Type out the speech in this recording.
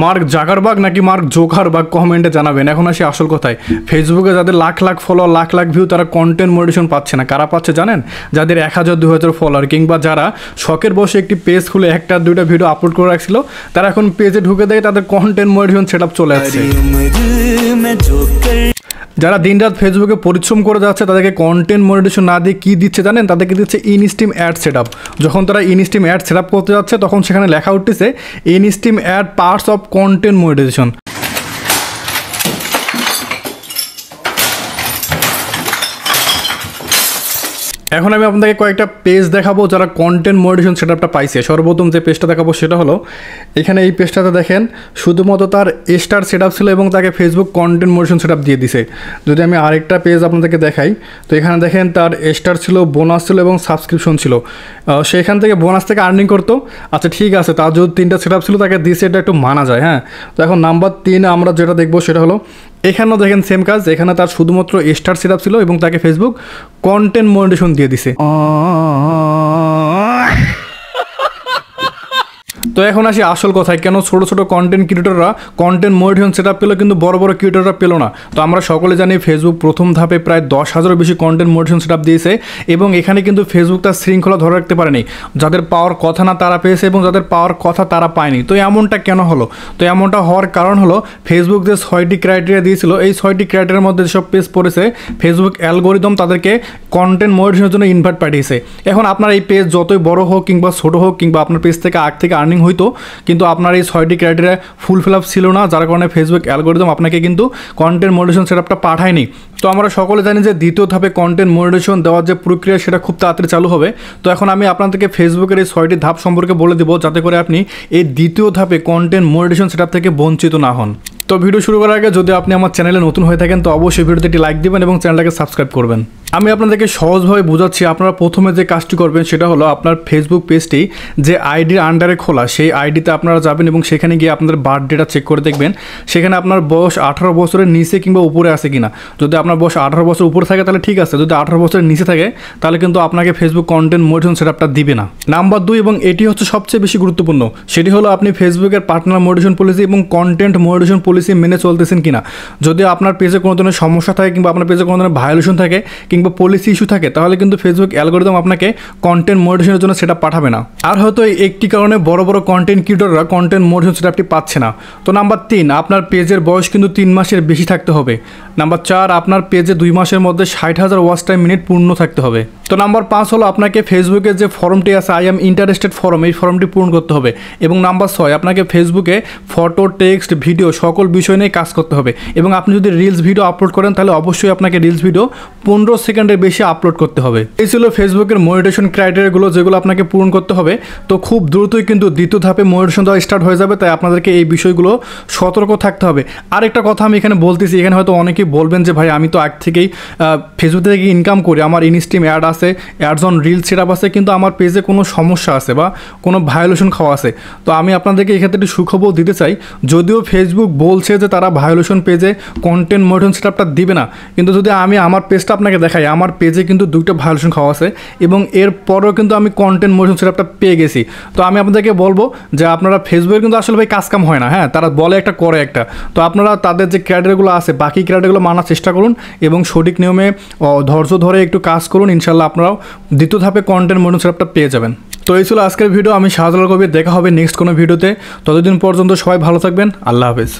Mark Zuckerberg নাকি mark Zuckerberg কমেন্টে জানাবেন। এখন আসি আসল কথায়, ফেসবুকে যাদের লাখ লাখ ফলোয়ার, লাখ লাখ ভিউ, তারা কন্টেন্ট মনিটাইজেশন পাচ্ছে না। কারা পাচ্ছে জানেন? যাদের 1000 2000 ফলোয়ার, কিংবা যারা শখের বসে একটি পেজ খুলে একটা দুইটা ভিডিও আপলোড করে রাখছিল, তারা এখন পেজে ঢুকে দেয়, তাদের কন্টেন্ট মনিটাইজেশন সেটআপ চলে আসছে। যারা দিনরাত ফেসবুকে পরিশ্রম করে যাচ্ছে, তাদেরকে কন্টেন্ট মনিটাইজেশন না দিয়ে কী দিচ্ছে জানেন? তাদেরকে দিচ্ছে ইনস্ট্রিম অ্যাড সেটআপ। যখন তারা ইনস্ট্রিম অ্যাড সেটআপ করতে যাচ্ছে, তখন সেখানে লেখা উঠতেছে instream ad parts of content monetisation. এখন আমি আপনাদেরকে কয়েকটা পেজ দেখাবো যারা কন্টেন্ট মনিটাইজেশন সেটআপটা পাইছে। সর্বপ্রথম যে পেজটা দেখাবো সেটা হলো, এখানে এই পেজটাতে দেখেন শুধুমাত্র তার স্টার সেটআপ ছিল এবং তাকে ফেসবুক কন্টেন্ট মনিটাইজেশন সেটআপ দিয়ে দিছে। যদি আমি আরেকটা পেজ আপনাদেরকে দেখাই, তো এখানে দেখেন তার স্টার ছিল, বোনাস ছিল এবং সাবস্ক্রিপশন ছিল। সেখান থেকে বোনাস থেকে আর্নিং করতো। আচ্ছা ঠিক আছে, তার যদি 3টা সেটআপ ছিল, তাকে দিছে, এটা একটু মানা যায়। হ্যাঁ, তো এখন নাম্বার 3 আমরা যেটা দেখবো সেটা হলো, এখানেও দেখেন সেম কাজ। এখানে তার শুধুমাত্র স্টার সেটআপ ছিল এবং তাকে ফেসবুক কন্টেন্ট মনিটাইজেশন দিয়ে দিছে। তো এখন আসি আসল কথায়, কেন ছোটো ছোটো কন্টেন্ট ক্রিয়েটররা কন্টেন্ট মনিটাইজেশন সেটআপ পেলো কিন্তু বড় বড় ক্রিয়েটররা পেলো না? তো আমরা সকলে জানি ফেসবুক প্রথম ধাপে প্রায় 10,000-এর বেশি কন্টেন্ট মনিটাইজেশন সেটআপ দিয়েছে, এবং এখানে কিন্তু ফেসবুক তার শৃঙ্খলা ধরে রাখতে পারেনি। যাদের পাওয়ার কথা না তারা পেয়েছে এবং যাদের পাওয়ার কথা তারা পায়নি। তো এমনটা কেন হলো? তো এমনটা হওয়ার কারণ হলো, ফেসবুক যে 6টি ক্রাইটেরিয়া দিয়েছিল, এই 6টি ক্রাইটেরিয়ার মধ্যে যেসব পেজ পড়েছে, ফেসবুক অ্যালগোরিদম তাদেরকে কন্টেন্ট মনিটাইজেশনের জন্য ইনভাইট পাঠিয়েছে। এখন আপনার এই পেজ যতই বড় হোক কিংবা ছোটো হোক, কিংবা আপনার পেজ থেকে আগ থেকে আর্নিং হইতো, কিন্তু আপনার এই 6টি ক্রাইটেরিয়া ফুলফিল আপ ছিল না, যার কারণে ফেসবুক অ্যালগোরিদম আপনাকে কিন্তু কন্টেন্ট মনিটাইজেশন সেটআপটা পাঠায়নি। তো আমরা সকলে জানি যে দ্বিতীয় ধাপে কন্টেন্ট মনিটাইজেশন দেওয়ার যে প্রক্রিয়া, সেটা খুব তাড়াতাড়ি চালু হবে। তো এখন আমি আপনাদেরকে ফেসবুকের এই 6টি ধাপ সম্পর্কে বলে দিব, যাতে করে আপনি এই দ্বিতীয় ধাপে কন্টেন্ট মনিটাইজেশন সেটআপ থেকে বঞ্চিত না হন। তো ভিডিও শুরু করার আগে যদি আপনি আমার চ্যানেলে নতুন হয়ে থাকেন, তো অবশ্যই ভিডিওতে একটি লাইক দিবেন এবং চ্যানেলটাকে সাবস্ক্রাইব করবেন। আমি আপনাদেরকে সহজভাবে বোঝাচ্ছি। আপনারা প্রথমে যে কাজটি করবেন সেটা হলো, আপনার ফেসবুক পেজটি যে আইডির আন্ডারে খোলা, সেই আইডিতে আপনারা যাবেন এবং সেখানে গিয়ে আপনাদের বার্থডেটা চেক করে দেখবেন সেখানে আপনার বয়স 18 বছরের নিচে কিংবা উপরে আছে কিনা। যদি আপনার বয়স 18 বছর উপরে থাকে তাহলে ঠিক আছে, যদি 18 বছরের নিচে থাকে তাহলে কিন্তু আপনাকে ফেসবুক কন্টেন্ট মনিটাইজেশন সেটআপটা দিবে না। নাম্বার 2, এবং এটি হচ্ছে সবচেয়ে বেশি গুরুত্বপূর্ণ, সেটি হলো আপনি ফেসবুকের পার্টনার মনিটাইজেশন পলিসি এবং কন্টেন্ট মনিটাইজেশন পলিসি মেনে চলতেছেন কিনা। যদি আপনার পেজে কোনো ধরনের সমস্যা থাকে, কিংবা আপনার পেজে কোনো ধরনের ভায়োলেশন থাকে, কিংবা পলিসি ইস্যু থাকে, তাহলে কিন্তু ফেসবুক অ্যালগোরিদম আপনাকে কন্টেন্ট মনিটাইজেশনের জন্য সেটা পাঠাবে না। আর হয়তো এই একটি কারণে বড় বড় কন্টেন্ট ক্রিয়েটররা কন্টেন্ট মনিটাইজেশন সেটআপটি পাচ্ছে না। তো নাম্বার 3, আপনার পেজের বয়স কিন্তু 3 মাসের বেশি থাকতে হবে। নাম্বার 4, আপনার পেজে 2 মাসের মধ্যে 60,000 ওয়াচ টাইম মিনিট পূর্ণ থাকতে হবে। তো নাম্বার 5 হলো, আপনাকে ফেসবুকের যে ফর্মটি আছে, আই এম ইন্টারেস্টেড ফর্ম, এই ফর্মটি পূরণ করতে হবে। এবং নাম্বার 6, আপনাকে ফেসবুকে ফটো, টেক্সট, ভিডিও সকল বিষয় নিয়ে কাজ করতে হবে। এবং আপনি যদি রিলস ভিডিও আপলোড করেন, তাহলে অবশ্যই আপনাকে রিলস ভিডিও 15 সেকেন্ডের বেশি আপলোড করতে হবে। এই ছিল ফেসবুকের মনিটাইজেশন ক্রাইটেরিয়াগুলো, যেগুলো আপনাকে পূরণ করতে হবে। তো খুব দ্রুতই কিন্তু দ্বিতীয় ধাপে মনিটাইজেশন দেওয়া স্টার্ট হয়ে যাবে, তাই আপনাদেরকে এই বিষয়গুলো সতর্ক থাকতে হবে। আরেকটা কথা আমি এখানে বলতেছি, এখানে হয়তো অনেকেই বলবেন যে ভাই আমি তো আগ থেকেই ফেসবুক থেকে ইনকাম করি, আমার ইনস্ট্রিম অ্যাড আছে, অ্যাডস অন রিল সেটআপ আছে, কিন্তু আমার পেজে কোনো সমস্যা আছে বা কোনো ভায়োলেশন খাওয়া আছে। তো আমি আপনাদেরকে এক্ষেত্রে একটি সুখবর দিতে চাই, যদিও ফেসবুক বলছে যে তারা ভায়োলেশন পেজে কন্টেন্ট মনিটাইজেশন সেটআপটা দিবে না, কিন্তু যদি আমি আমার পেজটা আপনাকে দেখাই, আমার পেজে কিন্তু 2টা ভায়োলেশন খাওয়া আছে এবং এরপরও কিন্তু আমি কন্টেন্ট মনিটাইজেশন সেটআপটা পেয়ে গেছি। তো আমি আপনাদেরকে বলবো যে আপনারা ফেসবুকে কিন্তু আসলে ভাই কাজ কাম হয় না। হ্যাঁ, তারা বলে একটা করে একটা। তো আপনারা তাদের যে ক্রাইটেরিয়াগুলো আছে, বাকি ক্রাইটেরিয়াগুলো মানার চেষ্টা করুন এবং সঠিক নিয়মে ধৈর্য ধরে একটু কাজ করুন। ইনশাল্লাহ আপনারাও দ্বিতীয় ধাপে কন্টেন্ট মনিটাইজেশন সেটআপটা পেয়ে যাবেন। তো এই ছিল আজকের ভিডিও। আমি শাহজালাল কবির, দেখা হবে নেক্সট কোনো ভিডিওতে। ততদিন পর্যন্ত সবাই ভালো থাকবেন। আল্লাহ হাফেজ।